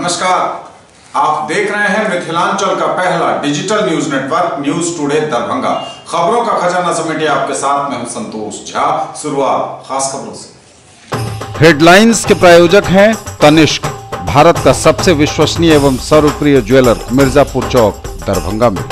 नमस्कार, आप देख रहे हैं मिथिलांचल का पहला digital news network news today Darbhanga. खबरों का खजाना समेटे आपके साथ में हूं संतोष झा। शुरुआत खास खबरों से। हेडलाइंस के प्रायोजक हैं तनिष्क, भारत का सबसे विश्वसनीय एवं सर्वप्रिय ज्वेलर, मिर्जापुर चौक दरभंगा में।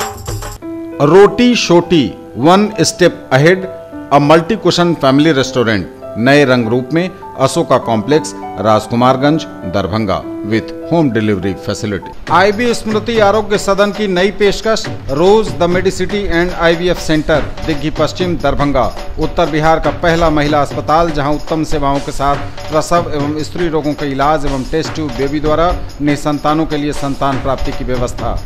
Roti Shoti, one step ahead, a multi cuisine family restaurant, नए रंग रूप में, Ashoka complex, Rajkumarganj Darbhanga with home delivery facility. IB Smriti Arogya Sadan की नई पेशकश, rose the medicity and IVF centre, Digghi Paschim Darbhanga, उत्तर बिहार का पहला महिला अस्पताल जहां उत्तम सेवाओं के साथ प्रसव एवं स्त्री रोगों का इलाज एवं टेस्ट ट्यूब बेबी द्वारा निसंतानों के लिए संतान प्राप्ति की व्यवस्था।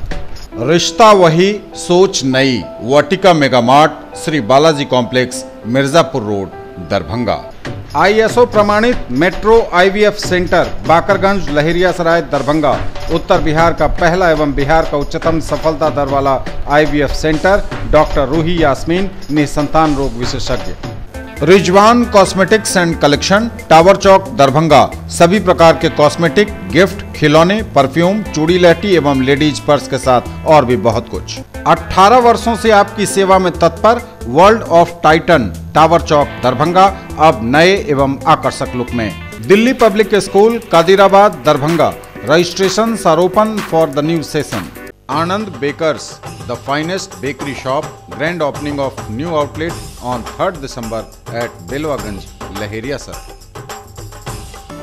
रिश्ता वही, सोच नई, Vatika mega mart, Shri Balaji complex, Mirzapur road Darbhanga. ISO प्रमाणित metro IVF centre, Bakarganj, Laheriasarai Darbhanga, उत्तर बिहार का पहला एवं बिहार का उच्चतम सफलता दर वाला IVF centre, doctor Ruhi Yasmin, निसंतान रोग विशेषज्ञ। Rizwan cosmetics and collection, tower Chowk Darbhanga, सभी प्रकार के कॉस्मेटिक, गिफ्ट, खिलौने, परफ्यूम, चूड़ी लहठी एवं लेडीज पर्स के साथ और भी बहुत कुछ। 18 वर्षों से आपकी सेवा में तत्पर world of Titan, tower Chowk Darbhanga, अब नए एवं आकर्षक लुक में। Delhi public school, Kadirabad Darbhanga, registration are open for the new session. Anand bakers, the finest bakery shop, grand opening of new outlet on 3rd December at Belwaganj, Laheria sir.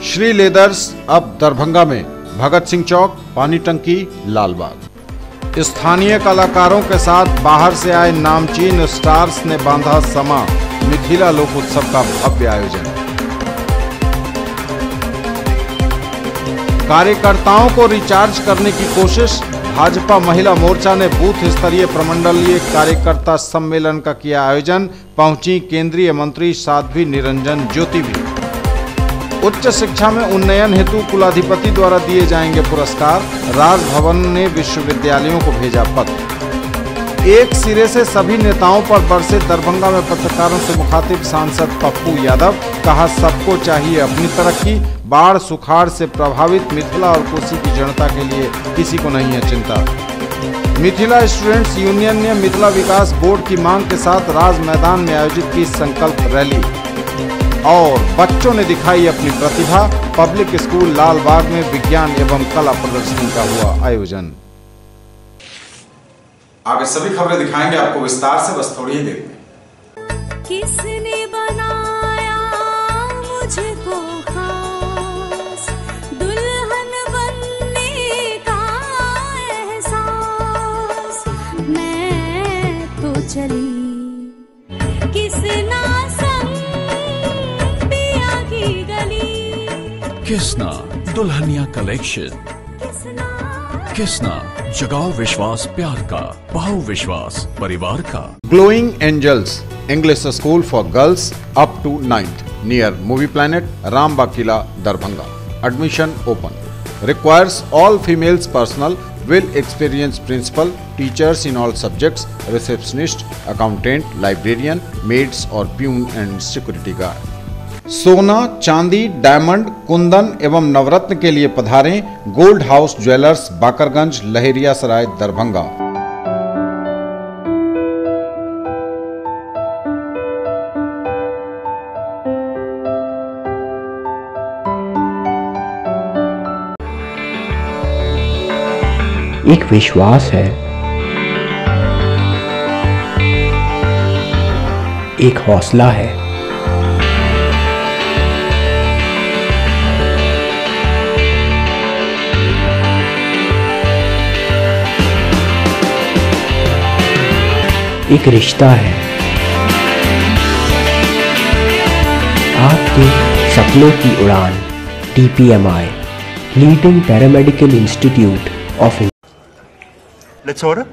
Shri leathers अब दरभंगा में, भगत सिंह चौक, पानी टंकी, लालबाग। स्थानीय कलाकारों के साथ बाहर से आए नामचीन स्टार्स ने बांधा समा, मिथिला लोक उत्सव का भव्य आयोजन। कार्यकर्ताओं को रिचार्ज करने की कोशिश, भाजपा महिला मोर्चा ने बूथ स्तरीय प्रमंडलीय कार्यकर्ता सम्मेलन का किया आयोजन, पहुंची केंद्रीय मंत्री साध्वी निरंजन ज्योति भी। उच्च शिक्षा में उन्नयन हेतु कुलाधिपति द्वारा दिए जाएंगे पुरस्कार, राजभवन ने विश्वविद्यालयों को भेजा पत्र। एक सिरे से सभी नेताओं पर बरसे दरभंगा में पत्रकारों से मुखातिब सांसद पप्पू यादव, कहा सबको चाहिए अपनी तरक्की, बाढ़ सुखाड़ से प्रभावित मिथिला और कोसी की जनता के लिए किसी को नहीं है चिंता। मिथिला स्टूडेंट्स यूनियन ने मिथिला विकास बोर्ड की मांग के साथ राज मैदान में आयोजित की संकल्प रैली और बच्चों ने दिखाई अपनी प्रतिभा, पब्लिक स्कूल लालबाग में विज्ञान एवं कला प्रदर्शनी का हुआ आयोजन। आगे सभी खबरें दिखाएंगे आपको विस्तार से, बस थोड़ी ही देर में। किसने बनाया मुझको खास, दुल्हन बनने का एहसास, मैं तो चली किसना संग पिया की गली। किसना दुल्हनिया कलेक्शन, किसना जगाओ विश्वास प्यार का, पाओ विश्वास परिवार का। Glowing angels, English school for girls up to 9th, near movie planet, Rambagh Qila Darbhanga. Admission open. Requires all females personnel, will experience principal, teachers in all subjects, receptionist, accountant, librarian, maids और प्यून एंड सिक्योरिटी गार्ड। सोना, चांदी, diamond, कुंदन एवं नवरत्न के लिए पधारें gold house jewellers, Bakarganj, Laheriasarai Darbhanga. एक विश्वास है, एक हौसला है, एक रिश्ता है, आपके सपनों की उड़ान। DPMI, leading paramedical institute of. Let's order.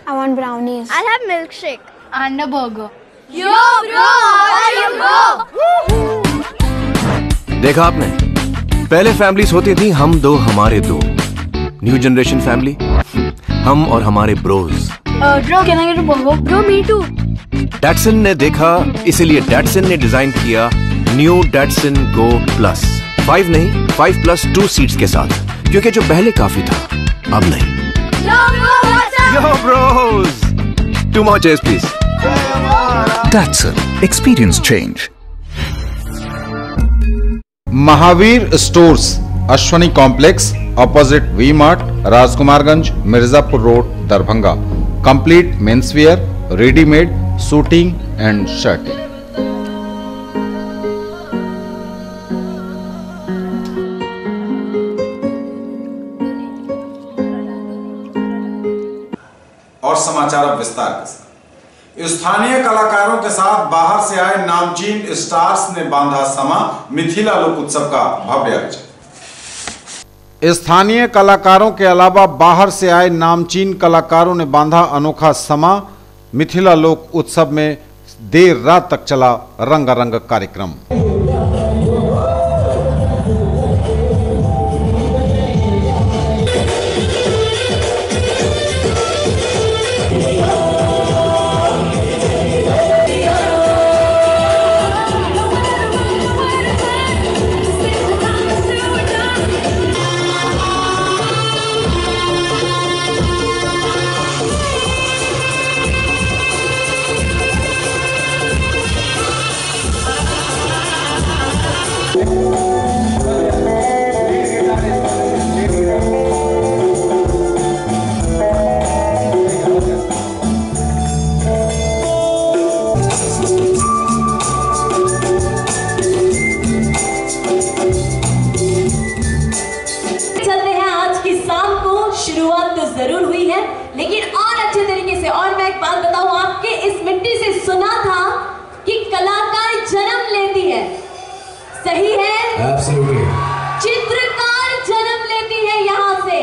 I want brownies. I'll have milkshake and a burger. Yo bro, how are you bro? देखा आपने, पहले फैमिलीज होती थी हम दो हमारे दो, न्यू जनरेशन फैमिली हम और हमारे bros. Bro, can I get a burger? Bro, me too. Datsun ने देखा, इसीलिए डैटसन ने डिजाइन किया न्यू डैटसन गो प्लस। 5 नहीं 5+2 सीट्स के साथ, क्योंकि जो पहले काफी था अब नहीं। Yo bros, 2 more chairs please. That's it. Experience change. Mahavir stores, Ashwani complex, opposite V Mart, Rajkumarganj, Mirzapur road, Darbhanga. Complete menswear, readymade, suiting and shirting. और समाचार अब विस्तार के साथ। स्थानीय कलाकारों के साथ बाहर से आए नामचीन स्टार्स ने बांधा समा, मिथिला लोक उत्सव का भव्य आयोजन। स्थानीय कलाकारों के अलावा बाहर से आए नामचीन कलाकारों ने बांधा अनोखा समा। मिथिला लोक उत्सव में देर रात तक चला रंगारंग कार्यक्रम। शुरुआत तो जरूर हुई है, लेकिन और अच्छे तरीके से। और मैं एक बात बताऊं, आपके इस मिट्टी से सुना था कि कलाकार जन्म लेती है, सही है? Absolutely. चित्रकार जन्म लेती है यहाँ से।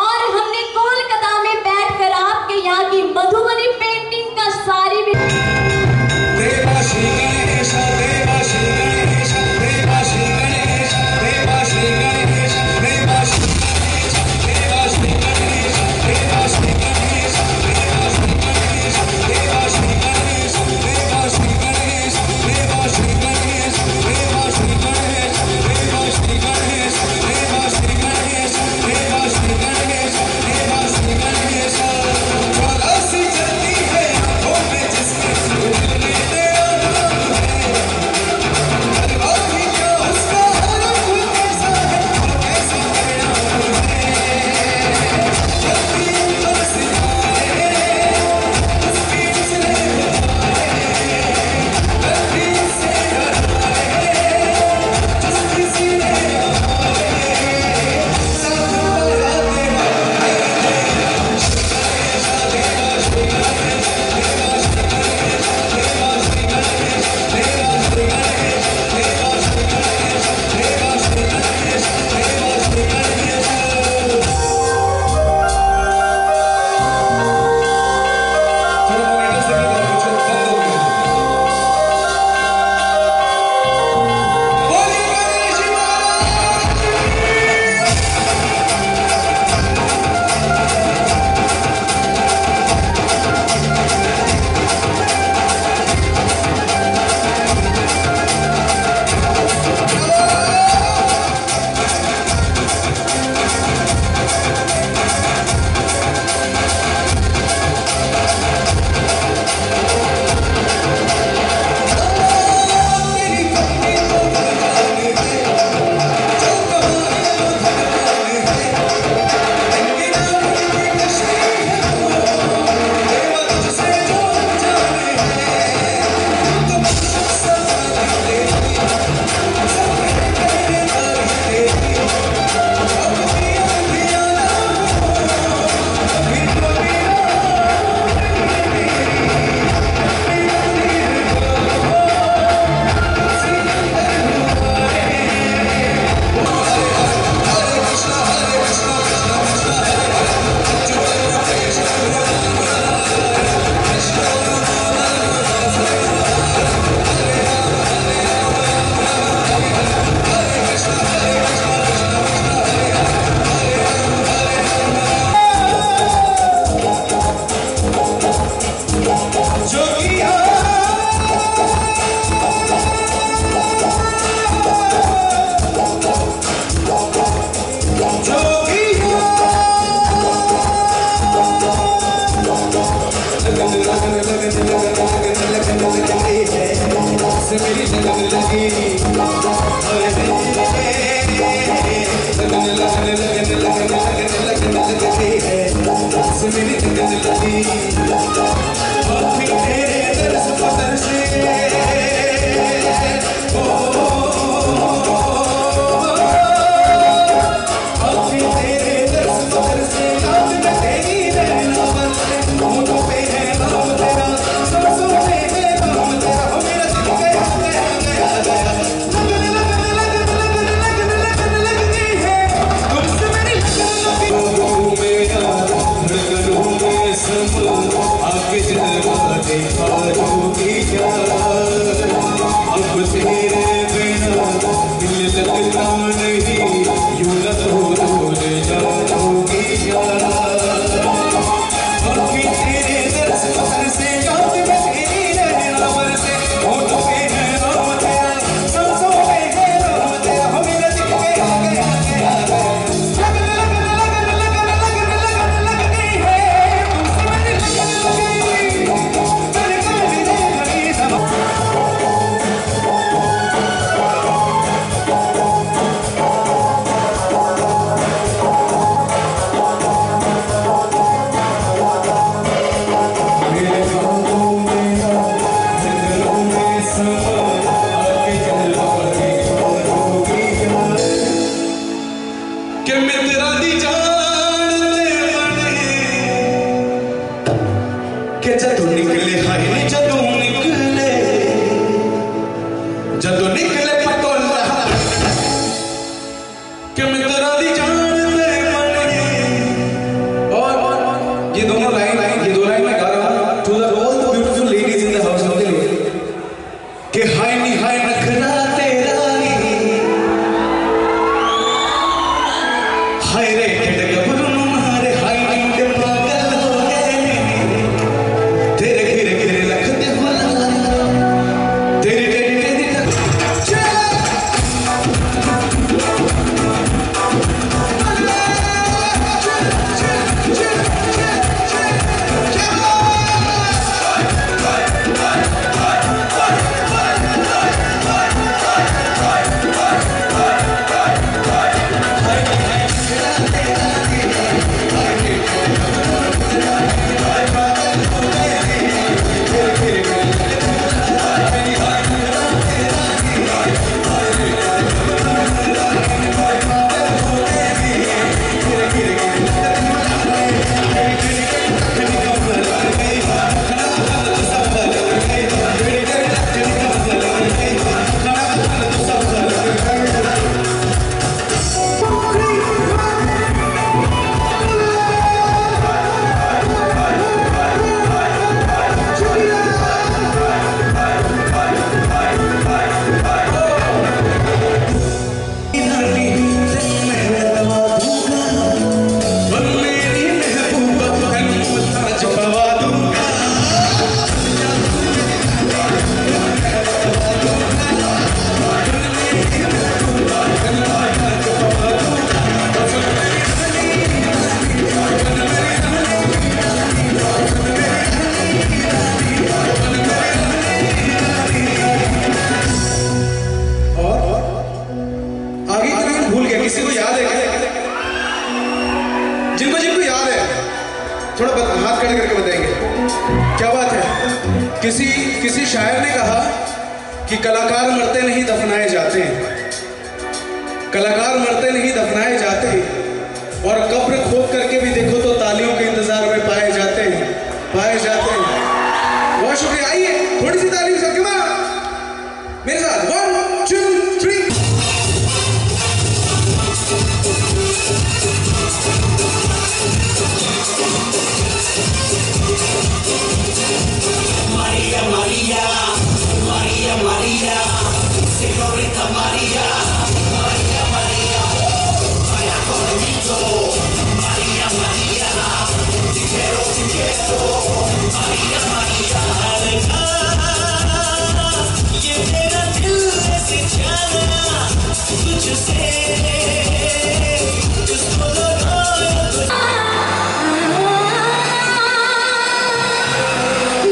और हमने कोलकाता में बैठकर आपके यहाँ की मधुबनी पेंटिंग का सारी भी किसी शायर ने कहा कि कलाकार मरते नहीं दफनाए जाते हैं, कलाकार मरते नहीं दफनाए जाते हैं, और कब्र खोद करके भी देखो तो तालियों के इंतजार में पाए जाते हैं, पाए जाते हैं। बहुत शुक्रिया। आइए थोड़ी सी ताली सबके बाद मेरे साथ 1 2 3। Maria, Maria, Maria, Maria, señorita Maria, Maria, Maria, vaya conmigo, Maria, Maria, te quiero, Maria, Maria, ये मेरा दिल से जाना तुझसे तुझको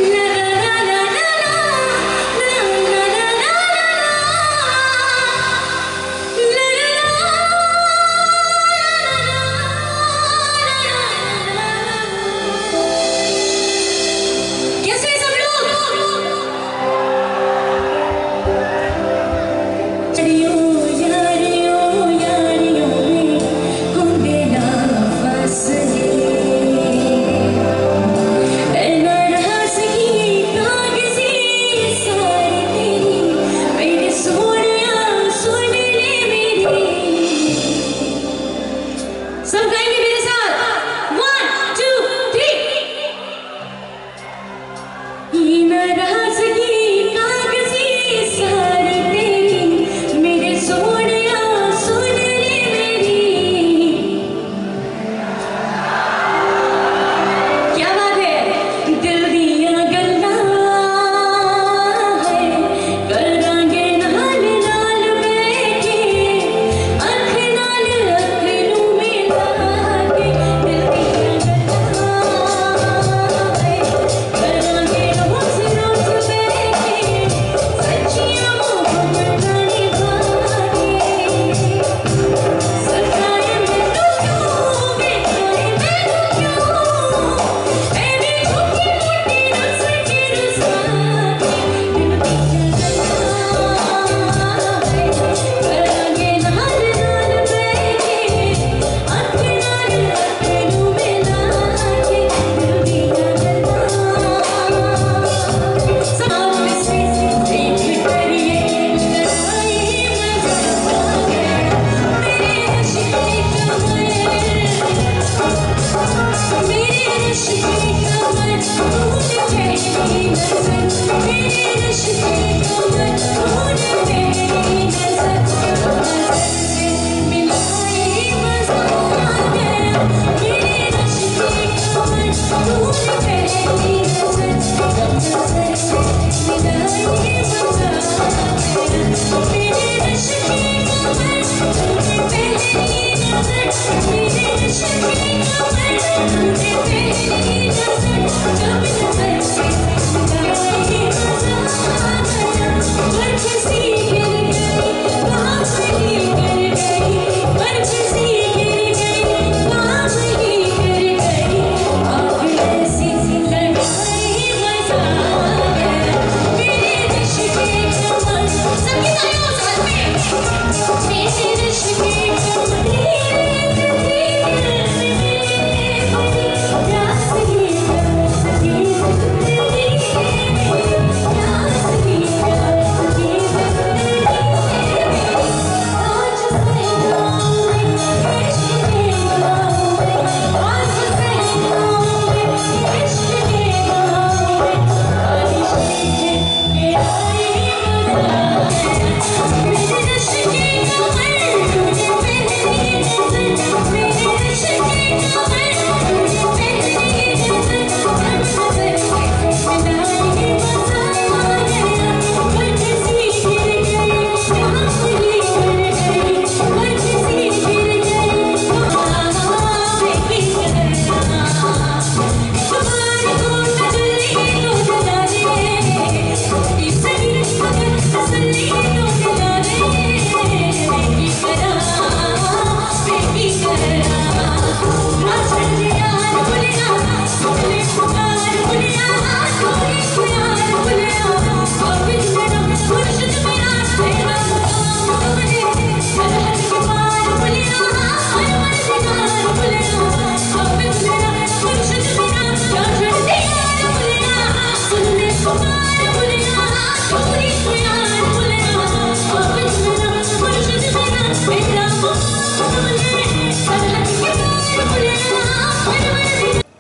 na na na na na na na na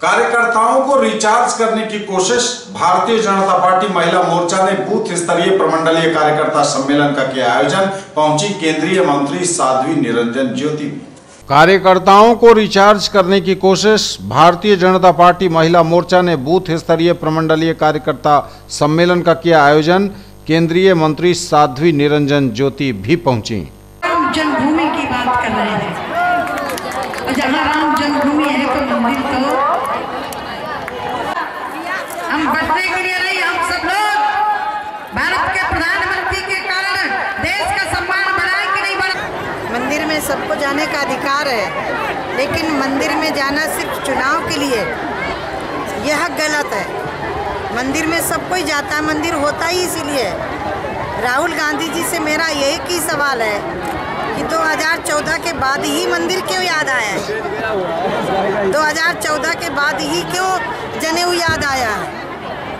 कार्यकर्ताओं को रिचार्ज करने की कोशिश। भारतीय जनता पार्टी महिला मोर्चा ने बूथ स्तरीय प्रमंडलीय कार्यकर्ता सम्मेलन का किया आयोजन। पहुंची केंद्रीय मंत्री साध्वी निरंजन ज्योति। कार्यकर्ताओं को रिचार्ज करने की कोशिश। भारतीय जनता पार्टी महिला मोर्चा ने बूथ स्तरीय प्रमंडलीय कार्यकर्ता सम्मेलन का किया आयोजन। केंद्रीय मंत्री साध्वी निरंजन ज्योति भी पहुंची। राम जन्मभूमि की बात कर रहे हैं, और जहाँ राम जन्मभूमि है तो मंदिर तो हम बचने के लिए नहीं, हम सब लोग भारत के प्रधानमंत्री के कारण देश का सम्मान बढ़ाए कि नहीं बढ़ा। मंदिर में सबको जाने का अधिकार है, लेकिन मंदिर में जाना सिर्फ चुनाव के लिए यह गलत है। मंदिर में सब कोई जाता है, मंदिर होता ही इसीलिए। राहुल गांधी जी से मेरा एक ही सवाल है कि 2014 के बाद ही मंदिर क्यों याद आया है? 2014 के बाद ही क्यों जनेऊ याद आया है?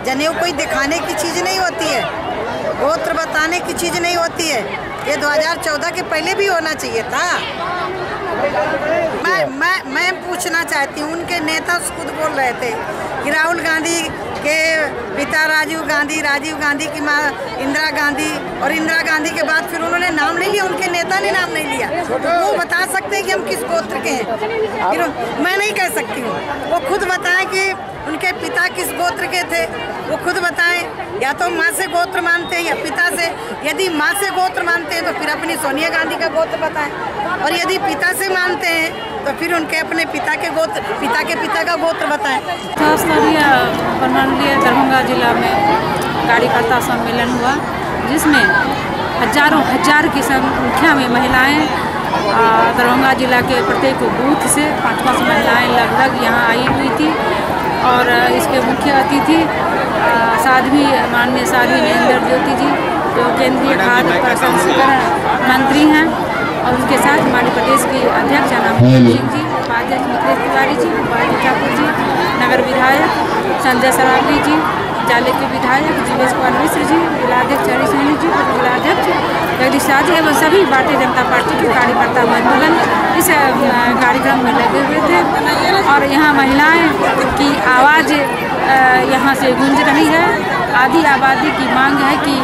जनेऊ कोई दिखाने की चीज़ नहीं होती है, गोत्र बताने की चीज़ नहीं होती है। ये 2014 के पहले भी होना चाहिए था। मैं पूछना चाहती हूँ, उनके नेता खुद बोल रहे थे कि राहुल गांधी के पिता राजीव गांधी की माँ इंदिरा गांधी, और इंदिरा गांधी के बाद फिर उन्होंने नाम नहीं लिया, उनके नेता ने नाम नहीं लिया। वो बता सकते हैं कि हम किस गोत्र के हैं? फिर मैं नहीं कह सकती हूँ, वो खुद बताएं कि उनके पिता किस गोत्र के थे, वो खुद बताएं। या तो माँ से गोत्र मानते हैं या पिता से। यदि माँ से गोत्र मानते हैं तो फिर अपनी सोनिया गांधी का गोत्र बताएं, और यदि पिता से मानते हैं तो फिर उनके अपने पिता के पिता का गोत्र बताएं। स्तरीय प्रमंडलीय दरभंगा जिला में कार्यकर्ता सम्मेलन हुआ, जिसमें हजार की संख्या में महिलाएं दरभंगा जिला के प्रत्येक बूथ से 5-5 महिलाएं लगभग यहाँ आई हुई थी। और इसके मुख्य अतिथि माननीय साध्वी निरंजन ज्योति जी, जो केंद्रीय खाद्य प्रसंस्करण मंत्री हैं, और उनके साथ हमारे प्रदेश के अध्यक्ष अनंत सिंह जी, उपाध्यक्ष मिथिलेश तिवारी जी, उपाध्यक्ष ठाकुर जी, नगर विधायक संजय सरावगी जी, जाले के विधायक जीवेश कुमार मिश्र जी, जिलाध्यक्ष हरीश सैनी जी, जिलाध्यक्ष जगदीश शाह जी एवं सभी भारतीय जनता पार्टी के कार्यकर्ता मंडल इस कार्यक्रम में लगे हुए थे। और यहाँ महिलाएं की आवाज़ यहाँ से गूंज रही है। आधी आबादी की मांग है कि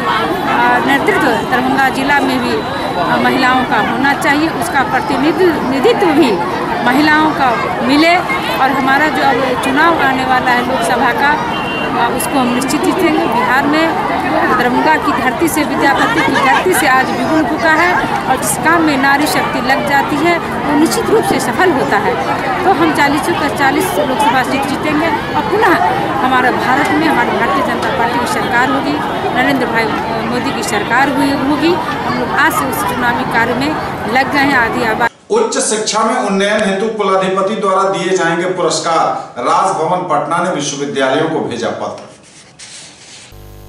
नेतृत्व दरभंगा जिला में भी महिलाओं का होना चाहिए, उसका प्रतिनिधित्व भी महिलाओं का मिले। और हमारा जो अब चुनाव आने वाला है लोकसभा का, उसको हम निश्चित जीतेंगे। बिहार में दरभंगा की धरती से, विद्यापति की धरती से आज बिगुल फूका है, और जिस काम में नारी शक्ति लग जाती है वो निश्चित रूप से सफल होता है। तो हम 40 लोकसभा सीट जीतेंगे, और पुनः हमारा भारत में हमारी भारतीय जनता पार्टी की सरकार होगी, नरेंद्र भाई मोदी की सरकार होगी। हम लोग आज से उस चुनावी कार्य में लग गए हैं। आदि आबादी उच्च शिक्षा में उन्नयन हेतु कुलाधिपति द्वारा दिए जाएंगे पुरस्कार। राजभवन पटना ने विश्वविद्यालयों को भेजा पत्र।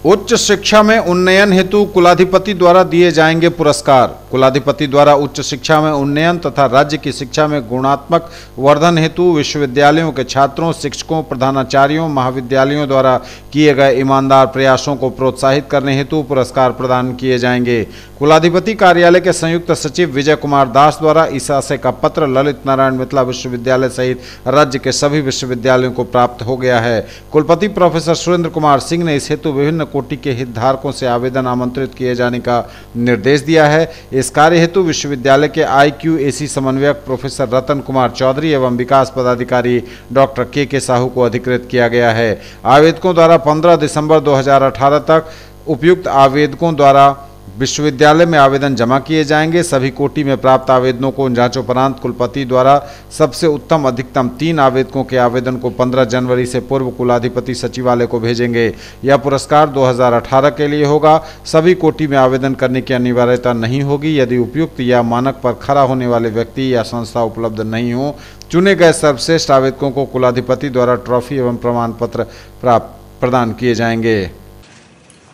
उच्च शिक्षा में उन्नयन हेतु कुलाधिपति द्वारा दिए जाएंगे पुरस्कार। कुलाधिपति द्वारा उच्च शिक्षा में उन्नयन तथा राज्य की शिक्षा में गुणात्मक वर्धन हेतु विश्वविद्यालयों के छात्रों, शिक्षकों, प्रधानाचार्यों, महाविद्यालयों द्वारा किए गए ईमानदार प्रयासों को प्रोत्साहित करने हेतु पुरस्कार प्रदान किए जाएंगे। कुलाधिपति कार्यालय के संयुक्त सचिव विजय कुमार दास द्वारा इस आशय का पत्र ललित नारायण मिथिला विश्वविद्यालय सहित राज्य के सभी विश्वविद्यालयों को प्राप्त हो गया है। कुलपति प्रोफेसर सुरेंद्र कुमार सिंह ने इस हेतु विभिन्न कोटि के हितधारकों से आवेदन आमंत्रित किए जाने का निर्देश दिया है। इस कार्य हेतु विश्वविद्यालय के IQAC समन्वयक प्रोफेसर रतन कुमार चौधरी एवं विकास पदाधिकारी डॉक्टर के साहू को अधिकृत किया गया है। आवेदकों द्वारा 15 दिसंबर 2018 तक उपयुक्त आवेदकों द्वारा विश्वविद्यालय में आवेदन जमा किए जाएंगे। सभी कोटि में प्राप्त आवेदनों को जांचोपरांत कुलपति द्वारा सबसे उत्तम अधिकतम 3 आवेदकों के आवेदन को 15 जनवरी से पूर्व कुलाधिपति सचिवालय को भेजेंगे। यह पुरस्कार 2018 के लिए होगा। सभी कोटि में आवेदन करने की अनिवार्यता नहीं होगी। यदि उपयुक्त या मानक पर खरा होने वाले व्यक्ति या संस्था उपलब्ध नहीं हो, चुने गए सर्वश्रेष्ठ आवेदकों को कुलाधिपति द्वारा ट्रॉफी एवं प्रमाण पत्र प्रदान किए जाएंगे।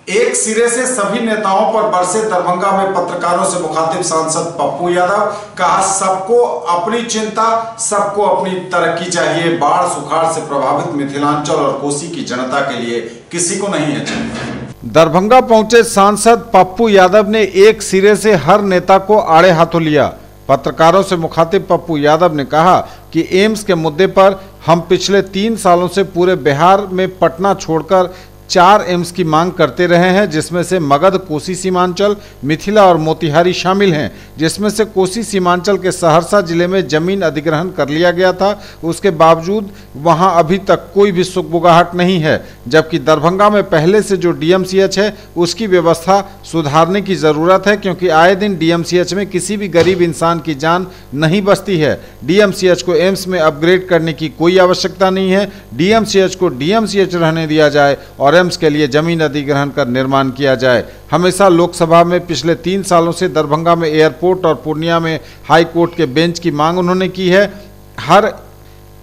एक सिरे से सभी नेताओं पर बरसे दरभंगा में पत्रकारों से मुखातिब सांसद पप्पू यादव। कहा, सबको अपनी चिंता, सबको अपनी तरक्की चाहिए। बाढ़ सुखाड़ से प्रभावित मिथिलांचल और कोसी की जनता के लिए किसी को नहीं है चिंता। दरभंगा पहुंचे सांसद पप्पू यादव ने एक सिरे से हर नेता को आड़े हाथों लिया। पत्रकारों से मुखातिब पप्पू यादव ने कहा कि एम्स के मुद्दे पर हम पिछले 3 सालों से पूरे बिहार में पटना छोड़कर 4 एम्स की मांग करते रहे हैं, जिसमें से मगध, कोसी सीमांचल, मिथिला और मोतिहारी शामिल हैं। जिसमें से कोसी सीमांचल के सहरसा जिले में जमीन अधिग्रहण कर लिया गया था, उसके बावजूद वहां अभी तक कोई भी सुगबुगाहट नहीं है। जबकि दरभंगा में पहले से जो डीएमसीएच है उसकी व्यवस्था सुधारने की ज़रूरत है, क्योंकि आए दिन डीएमसीएच में किसी भी गरीब इंसान की जान नहीं बचती है। डीएमसीएच को एम्स में अपग्रेड करने की कोई आवश्यकता नहीं है। डीएमसीएच को डीएमसीएच रहने दिया जाए और एम्स के लिए जमीन अधिग्रहण कर निर्माण किया जाए। हमेशा लोकसभा में पिछले 3 सालों से दरभंगा में एयरपोर्ट और पूर्णिया में हाई कोर्ट के बेंच की मांग उन्होंने की है। हर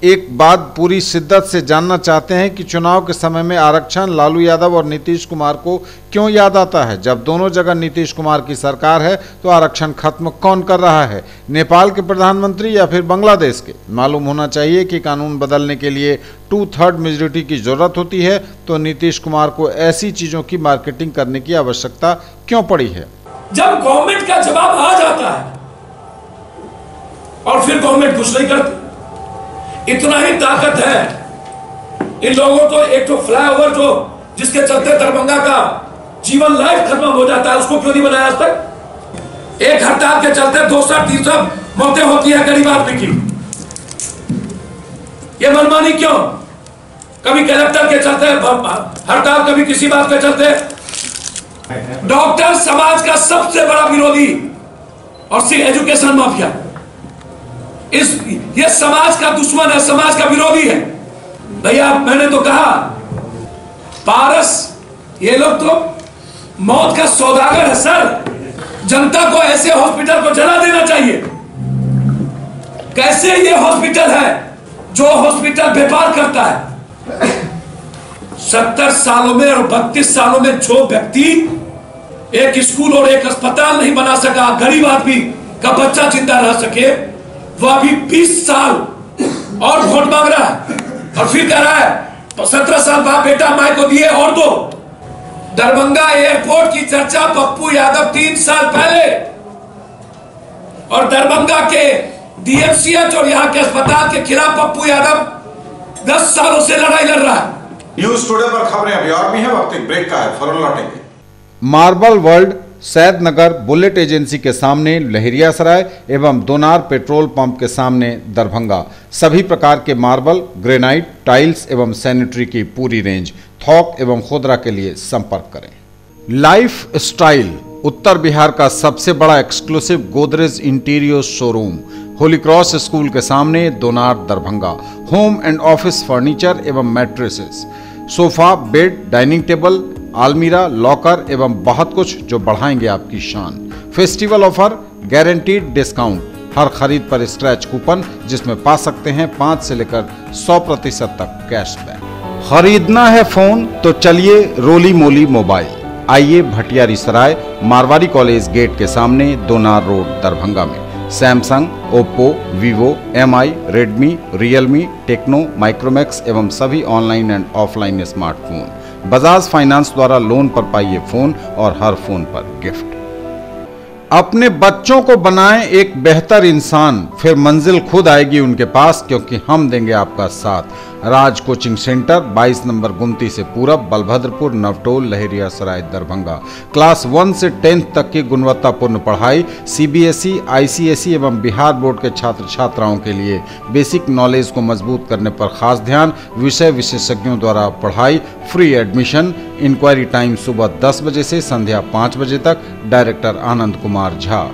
एक बात पूरी शिद्दत से जानना चाहते हैं कि चुनाव के समय में आरक्षण लालू यादव और नीतीश कुमार को क्यों याद आता है। जब दोनों जगह नीतीश कुमार की सरकार है तो आरक्षण खत्म कौन कर रहा है, नेपाल के प्रधानमंत्री या फिर बांग्लादेश के। मालूम होना चाहिए कि कानून बदलने के लिए 2/3 मेजोरिटी की जरूरत होती है, तो नीतीश कुमार को ऐसी चीजों की मार्केटिंग करने की आवश्यकता क्यों पड़ी है। जब गवर्नमेंट का जवाब आ जाता है और फिर गवर्नमेंट कुछ नहीं करती, इतना ही ताकत है इन लोगों को। एक तो फ्लाईओवर जो जिसके चलते दरभंगा का जीवन लाइफ खत्म हो जाता है, उसको क्यों नहीं बनाया आज तक। एक हड़ताल के चलते 200-300 मौतें होती है गरीब आदमी की। ये मनमानी क्यों? कभी कलेक्टर के चलते हड़ताल, कभी किसी बात के चलते। डॉक्टर समाज का सबसे बड़ा विरोधी और एजुकेशन माफिया, ये समाज का दुश्मन है, समाज का विरोधी है। भैया मैंने तो कहा पारस, ये लोग तो मौत का सौदागर है सर। जनता को ऐसे हॉस्पिटल को जला देना चाहिए। कैसे ये हॉस्पिटल है जो हॉस्पिटल व्यापार करता है। 70 सालों में और 32 सालों में जो व्यक्ति एक स्कूल और एक अस्पताल नहीं बना सका, गरीब आदमी का बच्चा जिंदा रह सके, वो अभी 20 साल और वोट मांग रहा है और फिर कह रहा है 17 साल बाद बेटा माई को दिए और दो। दरभंगा एयरपोर्ट की चर्चा पप्पू यादव 3 साल पहले, और दरभंगा के डीएमसीएच और यहाँ के अस्पताल के खिलाफ पप्पू यादव 10 सालों से लड़ाई लड़ रहा है। न्यूज टुडे पर खबरें अभी और भी हैं, वक्त एक ब्रेक का है, फौरन लौटेंगे। Marble world Saidnagar bullet agency के सामने लहरियासराय एवं दोनार पेट्रोल पंप के सामने दरभंगा। सभी प्रकार के मार्बल, ग्रेनाइट, टाइल्स एवं सैनिटरी की पूरी रेंज। थोक एवं खुदरा के लिए संपर्क करें। लाइफ स्टाइल उत्तर बिहार का सबसे बड़ा exclusive Godrej interior showroom, holy cross school के सामने, Donar, Darbhanga. Home and office furniture एवं mattresses, sofa, bed, dining table, आलमीरा, लॉकर एवं बहुत कुछ जो बढ़ाएंगे आपकी शान। फेस्टिवल ऑफर, गारंटीड डिस्काउंट, हर खरीद पर स्क्रैच कूपन जिसमें पा सकते हैं 5 से लेकर 100% तक कैशबैक। खरीदना है फोन तो चलिए रोली मोली मोबाइल। आइए भटियारी सराय मारवाड़ी कॉलेज गेट के सामने, दोनार रोड, दरभंगा में। Samsung, Oppo, Vivo, MI, Redmi, Realme, Tecno, Micromax एवं सभी online and offline smartphone. Bajaj finance द्वारा लोन पर पाइए फोन और हर फोन पर गिफ्ट। अपने बच्चों को बनाएं एक बेहतर इंसान, फिर मंजिल खुद आएगी उनके पास, क्योंकि हम देंगे आपका साथ। राज कोचिंग सेंटर 22 नंबर गुमती से पूरब, बलभद्रपुर, नवटोल, लहरियासराय, दरभंगा। क्लास 1 से 10th तक की गुणवत्तापूर्ण पढ़ाई, सीबीएसई, आईसीएसई एवं बिहार बोर्ड के छात्र छात्राओं के लिए बेसिक नॉलेज को मजबूत करने पर खास ध्यान। विषय विशेषज्ञों द्वारा पढ़ाई, फ्री एडमिशन। इंक्वायरी टाइम सुबह 10 बजे से संध्या 5 बजे तक। डायरेक्टर आनंद कुमार झा।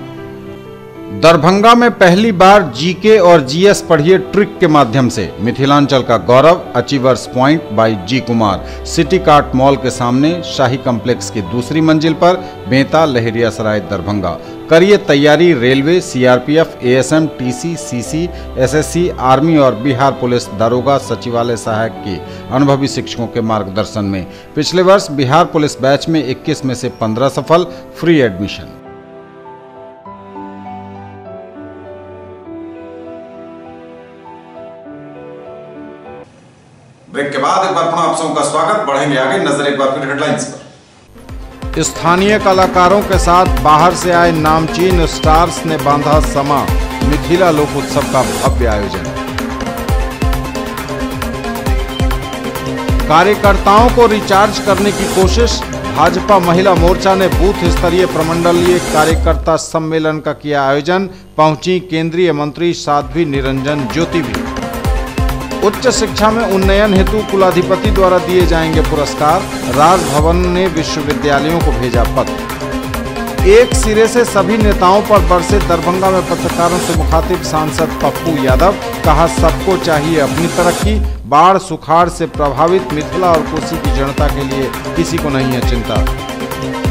दरभंगा में पहली बार जीके और जीएस पढ़िए ट्रिक के माध्यम से। मिथिलांचल का गौरव, achievers point by G Kumar. City cart mall के सामने, शाही कॉम्प्लेक्स की दूसरी मंजिल पर, बेंता, लहरियासराय, दरभंगा। करिए तैयारी railway, CRPF, ASM, TC, CC, SSC, army और बिहार पुलिस दारोगा सचिवालय सहायक की अनुभवी शिक्षकों के मार्गदर्शन में। पिछले वर्ष बिहार पुलिस बैच में 21 में से 15 सफल। Free admission. ब्रेक के बाद एक बार पुनः आप सबका स्वागत। बढ़ेंगे आगे, नजर एक बार फिर हेडलाइंस पर। स्थानीय कलाकारों के साथ बाहर से आए नामचीन स्टार्स ने बांधा समा। मिथिला लोक उत्सव का भव्य आयोजन। कार्यकर्ताओं को रिचार्ज करने की कोशिश। भाजपा महिला मोर्चा ने बूथ स्तरीय प्रमंडलीय कार्यकर्ता सम्मेलन का किया आयोजन। पहुंची केंद्रीय मंत्री साध्वी निरंजन ज्योति भी। उच्च शिक्षा में उन्नयन हेतु कुलाधिपति द्वारा दिए जाएंगे पुरस्कार। राजभवन ने विश्वविद्यालयों को भेजा पत्र। एक सिरे से सभी नेताओं पर बरसे दरभंगा में पत्रकारों से मुखातिब सांसद पप्पू यादव। कहा सबको चाहिए अपनी तरक्की। बाढ़ सुखाड़ से प्रभावित मिथिला और कोसी की जनता के लिए किसी को नहीं है चिंता।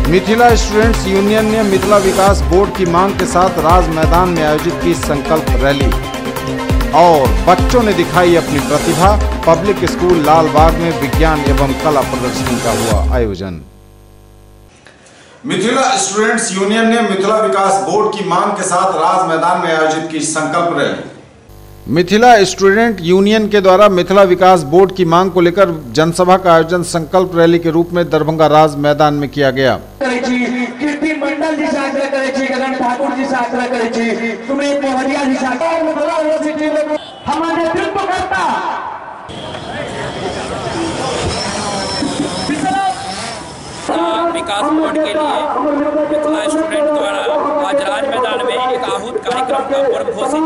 मिथिला स्टूडेंट्स यूनियन ने मिथिला विकास बोर्ड की मांग के साथ राज मैदान में आयोजित की संकल्प रैली। और बच्चों ने दिखाई अपनी प्रतिभा। पब्लिक स्कूल लालबाग में विज्ञान एवं कला प्रदर्शनी का हुआ आयोजन। मिथिला स्टूडेंट्स यूनियन ने मिथिला विकास बोर्ड की मांग के साथ राज मैदान में आयोजित की संकल्प रैली। मिथिला स्टूडेंट यूनियन के द्वारा मिथिला विकास बोर्ड की मांग को लेकर जनसभा का आयोजन संकल्प रैली के रूप में दरभंगा राज मैदान में किया गया। कीर्ति मंडल जी से आग्रह करे छी, गगन ठाकुर जी से आग्रह करे छी, सुमित मोहरिया जी से हमारे नेतृत्व करता विकास बोर्ड के लिए मिथिला स्टूडेंट द्वारा आज राज मैदान में एक आहूत कार्यक्रम का पर्व घोषित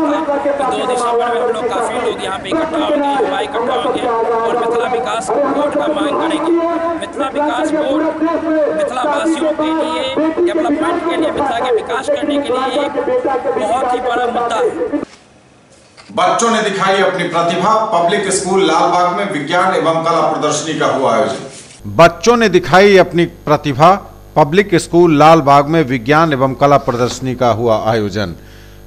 था। 2 दिसंबर में हम लोग काफ़ी लोग यहाँ पे इकट्ठा होंगे, युवा इकट्ठा होंगे और मिथिला विकास बोर्ड का मांग करेंगे। मिथिला विकास बोर्ड मिथिला वासियों के लिए, डेवलपमेंट के लिए, मिथिला के विकास करने के लिए एक बहुत ही बड़ा मुद्दा है। बच्चों ने दिखाई अपनी प्रतिभा। पब्लिक स्कूल लालबाग में विज्ञान एवं कला प्रदर्शनी का हुआ आयोजन। बच्चों ने दिखाई अपनी प्रतिभा। पब्लिक स्कूल लालबाग में विज्ञान एवं कला प्रदर्शनी का हुआ आयोजन।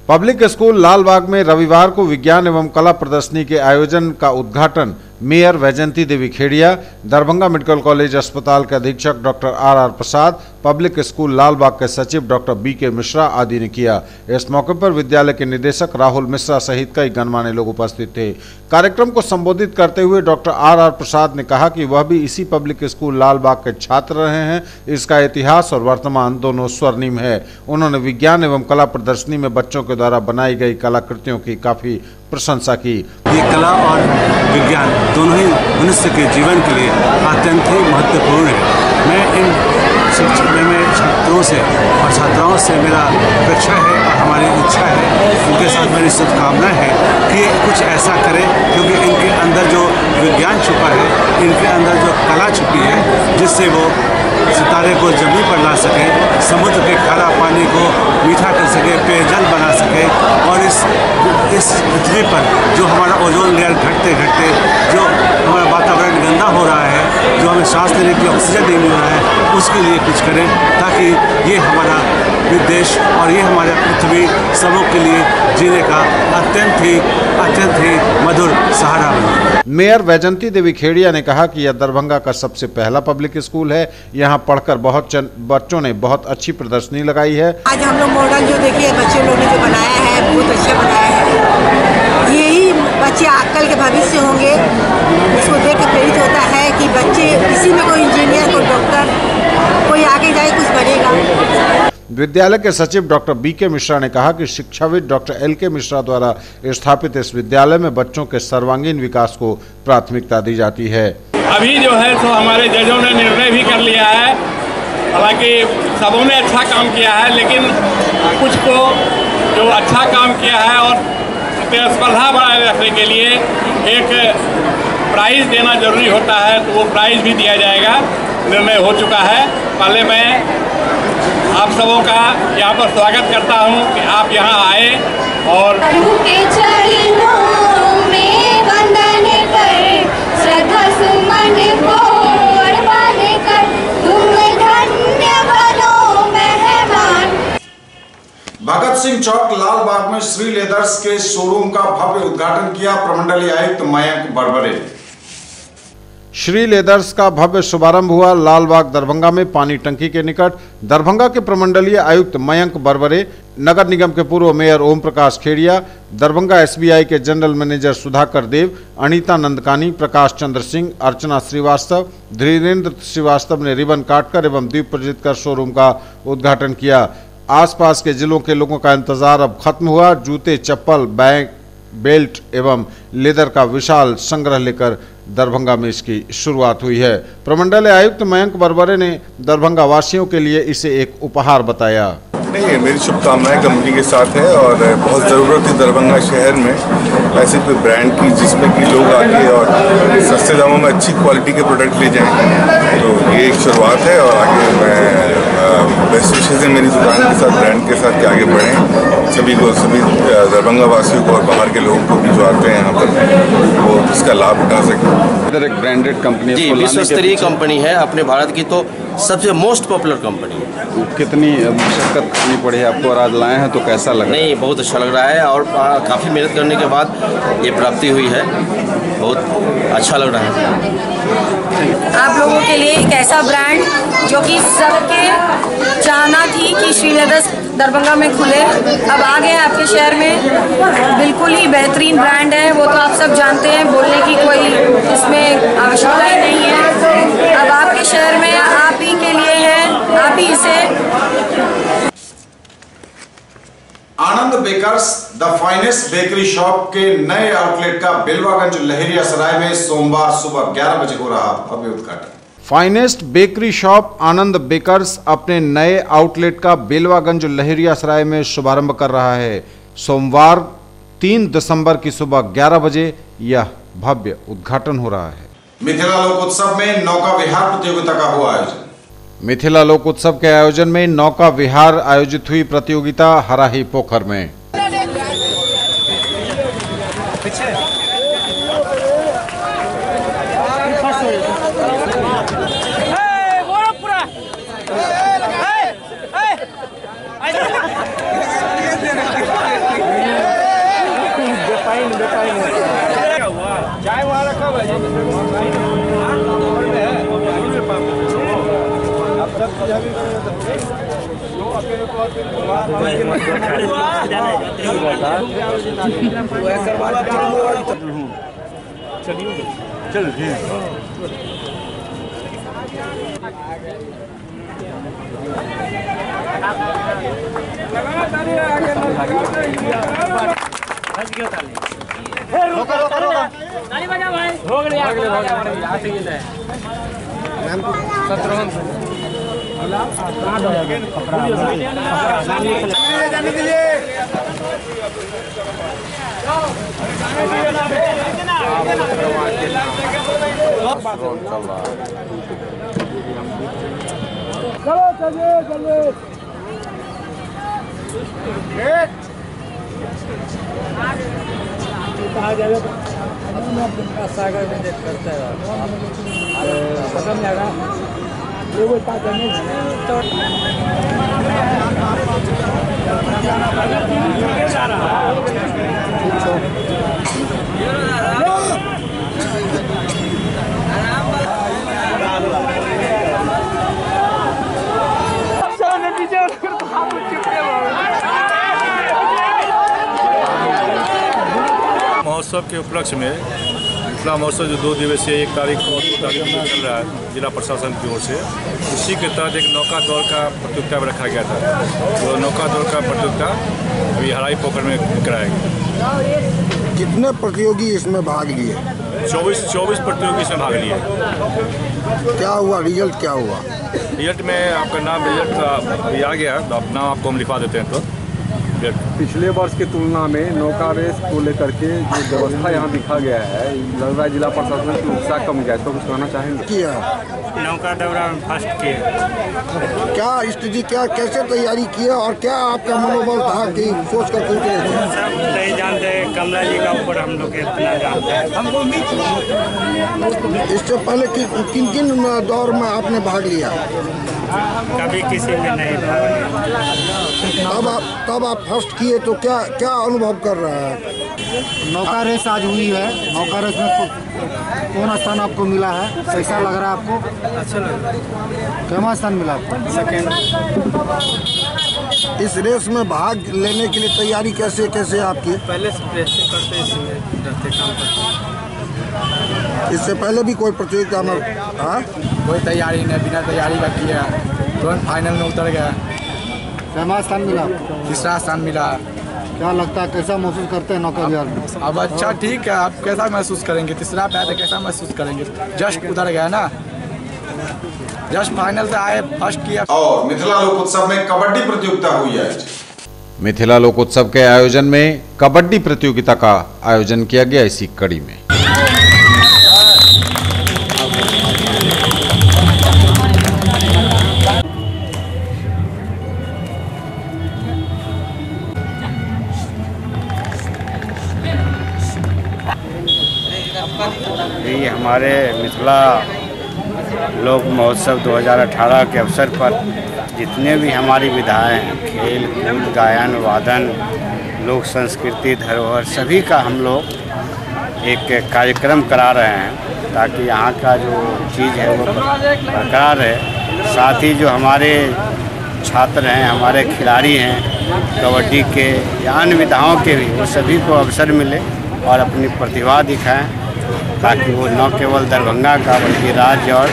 पब्लिक स्कूल लालबाग में रविवार को विज्ञान एवं कला प्रदर्शनी के आयोजन का उद्घाटन मेयर वैजंती देवी खेड़िया, दरभंगा मेडिकल कॉलेज अस्पताल के अधीक्षक डॉक्टर आर प्रसाद, पब्लिक स्कूल लालबाग के सचिव डॉक्टर BK मिश्रा आदि ने किया। इस मौके पर विद्यालय के निदेशक राहुल मिश्रा सहित कई गणमान्य लोग उपस्थित थे। कार्यक्रम को संबोधित करते हुए डॉक्टर आर प्रसाद ने कहा कि वह भी इसी पब्लिक स्कूल लालबाग के छात्र रहे हैं। इसका इतिहास और वर्तमान दोनों स्वर्णिम है। उन्होंने विज्ञान एवं कला प्रदर्शनी में बच्चों के द्वारा बनाई गई कलाकृतियों की काफी प्रशंसा की। ये कला और विज्ञान दोनों ही मनुष्य के जीवन के लिए अत्यंत ही महत्वपूर्ण है। मैं इन छात्रों से और छात्राओं से मेरा अपेक्षा है और हमारी इच्छा है, उनके साथ मेरी शुभकामनाएं है कि कुछ ऐसा करें, क्योंकि इनके अंदर जो विज्ञान छुपा है, इनके अंदर जो कला छुपी है, जिससे वो सितारे को जमीन पर ला सके, समुद्र के खारा पानी को मीठा कर सके, पेयजल बना सके और इस पृथ्वी पर जो हमारा ओजोन लेयर घटते घटते जो हमारा वातावरण गंदा हो रहा है, जो हमें सांस लेने की ऑक्सीजन नहीं मिल रहा है, उसके लिए कुछ करें ताकि ये हमारा देश और ये हमारा पृथ्वी सबों के लिए जीने का अत्यंत ही मधुर सहारा बने। मेयर वैजंती देवी खेड़िया ने कहा कि यह दरभंगा का सबसे पहला पब्लिक स्कूल है। यहाँ पढ़कर बच्चों ने बहुत अच्छी प्रदर्शनी लगाई है। आज हम लोग मॉडल जो देखिए बच्चे लोगों ने जो बनाया है बहुत अच्छा बनाया है। यही बच्चे कल के भविष्य होंगे। इसको देख के प्रेरित होता है कि बच्चे इसी में कोई इंजीनियर, कोई डॉक्टर, कोई आगे जाए कुछ बनेगा। विद्यालय के सचिव डॉक्टर BK मिश्रा ने कहा कि शिक्षाविद डॉक्टर LK मिश्रा द्वारा स्थापित इस विद्यालय में बच्चों के सर्वांगीण विकास को प्राथमिकता दी जाती है। अभी जो है तो हमारे जजों ने निर्णय भी कर लिया है, हालांकि सबों ने अच्छा काम किया है, लेकिन कुछ को जो अच्छा काम किया है और प्रतिस्पर्धा बनाए रखने के लिए एक प्राइज़ देना जरूरी होता है, तो वो प्राइज़ भी दिया जाएगा। निर्णय हो चुका है। पहले मैं आप सबों का यहाँ पर स्वागत करता हूँ कि आप यहाँ आए और श्रद्धा सुमन को अर्पण कर तुम धन्य बनो मेहमान। भगत सिंह चौक लालबाग में श्री लेदर्स के शोरूम का भव्य उद्घाटन किया प्रमंडलीय आयुक्त मयंक बरबरे। श्री लेदर्स का भव्य शुभारंभ हुआ लालबाग दरभंगा में पानी टंकी के निकट। दरभंगा के प्रमंडलीय आयुक्त मयंक बरबरे, नगर निगम के पूर्व मेयर ओम प्रकाश खेड़िया, दरभंगा SBI के जनरल मैनेजर सुधाकर देव, अनीता नंदकानी, प्रकाश चंद्र सिंह, अर्चना श्रीवास्तव, धीरेन्द्र श्रीवास्तव ने रिबन काटकर एवं दीप प्रज्वलित कर शोरूम का उद्घाटन किया। आसपास के जिलों के लोगों का इंतजार अब खत्म हुआ। जूते, चप्पल, बैग, बेल्ट एवं लेदर का विशाल संग्रह लेकर दरभंगा में इसकी शुरुआत हुई है। प्रमंडलीय आयुक्त मयंक बरबरे ने दरभंगा वासियों के लिए इसे एक उपहार बताया। नहीं, मेरी शुभकामनाएं कंपनी के साथ है और बहुत ज़रूरत है दरभंगा शहर में ऐसे कोई ब्रांड की जिसमें कि लोग आके और सस्ते दामों में अच्छी क्वालिटी के प्रोडक्ट ले जाएं। तो ये एक शुरुआत है और आगे मैं बेस्ट विशेज़ है मेरी दुकान के साथ, ब्रांड के साथ, कि आगे बढ़ें। सभी दरभंगा वासियों को और बाहर के लोगों को भी जो आते हैं यहाँ पर वो इसका लाभ उठा सकें। इधर एक ब्रांडेड कंपनी जी, विश्वस्तरीय कंपनी है, अपने भारत की तो सबसे मोस्ट पॉपुलर कंपनी है। कितनी मशक्कत करनी पड़ी है आपको और आज लाए हैं तो कैसा लग रहा है? नहीं, बहुत अच्छा लग रहा है और काफ़ी मेहनत करने के बाद ये प्राप्ति हुई है, बहुत अच्छा लग रहा है। आप लोगों के लिए एक ऐसा ब्रांड जो कि सबके चाहना थी कि श्रीलेदर्स दरभंगा में खुले, अब आ गए आपके शहर में। बिल्कुल ही बेहतरीन ब्रांड है, वो तो आप सब जानते हैं, बोलने की कोई इसमें आवश्यकता ही नहीं है। अब आपके शहर में आप ही के लिए है, आप ही इसे। Anand bakers the finest bakery shop के नए आउटलेट का बेलवागंज लहेरियासराय में सोमवार सुबह 11 बजे हो रहा भव्य उद्घाटन। फाइनेस्ट बेकरी शॉप आनंद बेकर्स अपने नए आउटलेट का बेलवागंज लहेरियासराय में शुभारंभ कर रहा है। सोमवार 3 दिसंबर की सुबह 11 बजे यह भव्य उद्घाटन हो रहा है। मिथिला लोक उत्सव में नौका विहार प्रतियोगिता का हुआ आयोजन। मिथिला लोक उत्सव के आयोजन में नौका विहार आयोजित हुई प्रतियोगिता हराही पोखर में। सागर में देख करते हैं महोत्सव के उपलक्ष्य में मिथिला महोत्सव जो 2 दिवसीय 1 तारीख को 2 तारीख को चल रहा है जिला प्रशासन की ओर से, उसी के तहत एक नौका दौड़ का प्रतियोगिता में रखा गया था। तो नौका दौड़ का प्रतियोगिता अभी हराही पोखर में कराया गया। कितने प्रतियोगी इसमें भाग लिए? 24 प्रतियोगी इसमें भाग लिए। क्या हुआ, रिजल्ट क्या हुआ? रिजल्ट में आपका नाम रिजल्ट आ गया, तो नाम आपको हम लिखवा देते हैं। तो पिछले वर्ष की तुलना में नौका रेस को लेकर के जो व्यवस्था यहाँ दिखा गया है, लग रहा है जिला प्रशासन की उत्साह कम गया, इसको कुछ कहना चाहेंगे? किया नौका दौरा में फर्स्ट किया। क्या स्थिति, क्या कैसे तैयारी किया और क्या आपका मनोबल था कि सोच कर उतरे थे? सब नहीं जानते, कमला जी का ऊपर हम लोग इतना जानते हैं। इससे पहले किन किन दौर में आपने भाग लिया? कभी किसी में नहीं भाग लिया। तब आप फर्स्ट किए तो क्या क्या अनुभव कर रहा है? नौका रेस आज हुई है, नौका रेस में कौन स्थान आपको मिला है? कैसा लग रहा है आपको? अच्छा लग रहा है। कैसा स्थान मिला आपको? सेकेंड। इस रेस में भाग लेने के लिए तैयारी कैसे कैसे आपकी? पहले से प्रैक्टिस करते इसमें रहते काम करते। इससे पहले भी कोई प्रतियोगिता में? हाँ, कोई तैयारी नहीं, बिना तैयारी का किया, तुरंत फाइनल में उतर गया। कैसा स्थान मिला? तीसरा स्थान मिला। क्या लगता है, कैसा महसूस करते हैं नौका विहार में? अब अच्छा ठीक है, आप कैसा महसूस करेंगे? तीसरा पे आए तो कैसा महसूस करेंगे? जस्ट उधर गया ना, जस्ट फाइनल से आए, फर्स्ट किया। और मिथिला लोकोत्सव में कबड्डी प्रतियोगिता हुई है। मिथिला लोकोत्सव के आयोजन में कबड्डी प्रतियोगिता का आयोजन किया गया। इसी कड़ी में ये हमारे मिथिला लोक महोत्सव 2018 के अवसर पर जितने भी हमारी विधाएं हैं, खेल कूद, गायन, वादन, लोक संस्कृति, धरोहर, सभी का हम लोग एक कार्यक्रम करा रहे हैं ताकि यहाँ का जो चीज़ है वो बरकरार रहे। साथ ही जो हमारे छात्र हैं, हमारे खिलाड़ी हैं कबड्डी के या अन्य विधाओं के भी, वो सभी को अवसर मिले और अपनी प्रतिभा दिखाएं ताकि वो न केवल दरभंगा का बल्कि राज्य और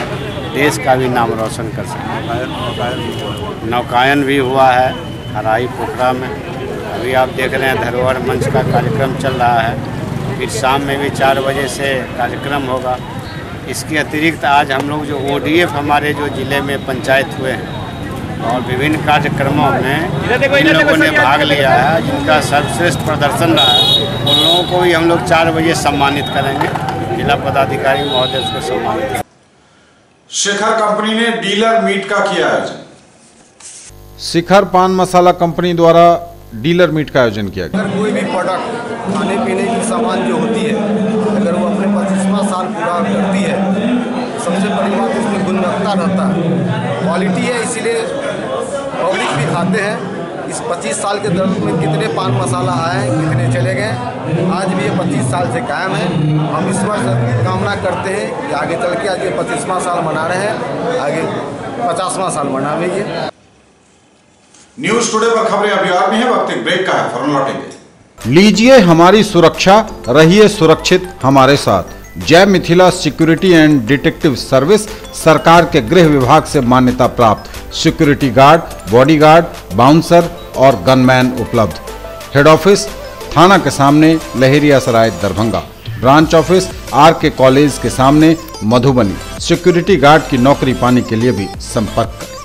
देश का भी नाम रोशन कर सकें। नौकायन भी हुआ है हराई पोखरा में। अभी आप देख रहे हैं धरोहर मंच का कार्यक्रम चल रहा है। फिर शाम में भी 4 बजे से कार्यक्रम होगा। इसके अतिरिक्त आज हम लोग जो ODF हमारे जो ज़िले में पंचायत हुए हैं और विभिन्न कार्यक्रमों में जिन लोगों ने भाग लिया है, जिनका सर्वश्रेष्ठ प्रदर्शन रहा है, उन लोगों को भी हम लोग 4 बजे सम्मानित करेंगे। जिला पदाधिकारी महोदय उसको सम्मानित। शिखर कंपनी ने डीलर मीट का किया आयोजन। शिखर पान मसाला कंपनी द्वारा डीलर मीट का आयोजन किया गया। अगर कोई भी प्रोडक्ट खाने पीने की सामान जो होती है, अगर वो अपने 25वां साल पूरा करती है, सबसे बड़ी बात उसमें गुणवत्ता रहता है, क्वालिटी है, इसीलिए पब्लिक भी खाते हैं। इस 25 साल के दौरान में कितने पान मसाला आए, कितने चले गए, आज भी ये 25 साल से कायम है। हम इस वर्ष कामना करते हैं कि आगे चल के आज ये 25वां साल मना रहे हैं, आगे 50वां साल मनावेंगे। न्यूज टुडे पर खबरें अभी और नहीं है, वक्त एक ब्रेक का है, फौरन लौटेंगे। लीजिए हमारी सुरक्षा, रहिए सुरक्षित हमारे साथ। जय Mithila security and detective service सरकार के गृह विभाग से मान्यता प्राप्त सिक्योरिटी गार्ड, बॉडीगार्ड, बाउंसर और गनमैन उपलब्ध। हेड ऑफिस थाना के सामने Laheriasarai Darbhanga. Branch office RK college के सामने मधुबनी। सिक्योरिटी गार्ड की नौकरी पाने के लिए भी संपर्क करें।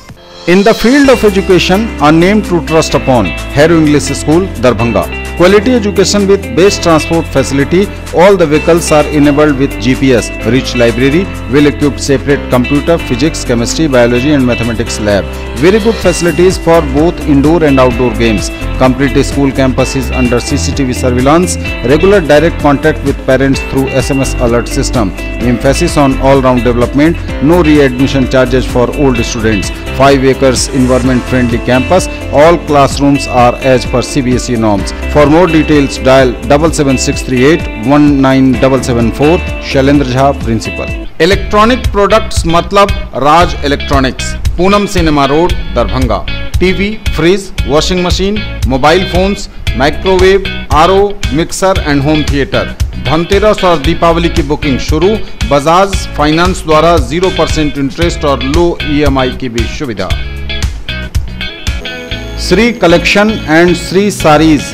In the field of education, a name to trust upon, Hero English School, Darbhanga. Quality education with best transport facility. All the vehicles are enabled with GPS. Rich library, well-equipped separate computer, physics, chemistry, biology and mathematics lab. Very good facilities for both indoor and outdoor games. Complete school campus is under CCTV surveillance. Regular direct contact with parents through SMS alert system. Emphasis on all-round development. No readmission charges for old students. 5 acres environment friendly campus. All classrooms are as per CBSE norms. For more details dial 77638 19774 Shailendra Jha principal. Electronic products मतलब Raj electronics, Poonam cinema road Darbhanga. TV, fridge, washing machine, mobile phones, microwave, RO, mixer and home theatre. Dhanteras और दीपावली की booking शुरू। Bajaj finance द्वारा 0% interest और लो EMI की भी सुविधा। Shri collection and Shri saris,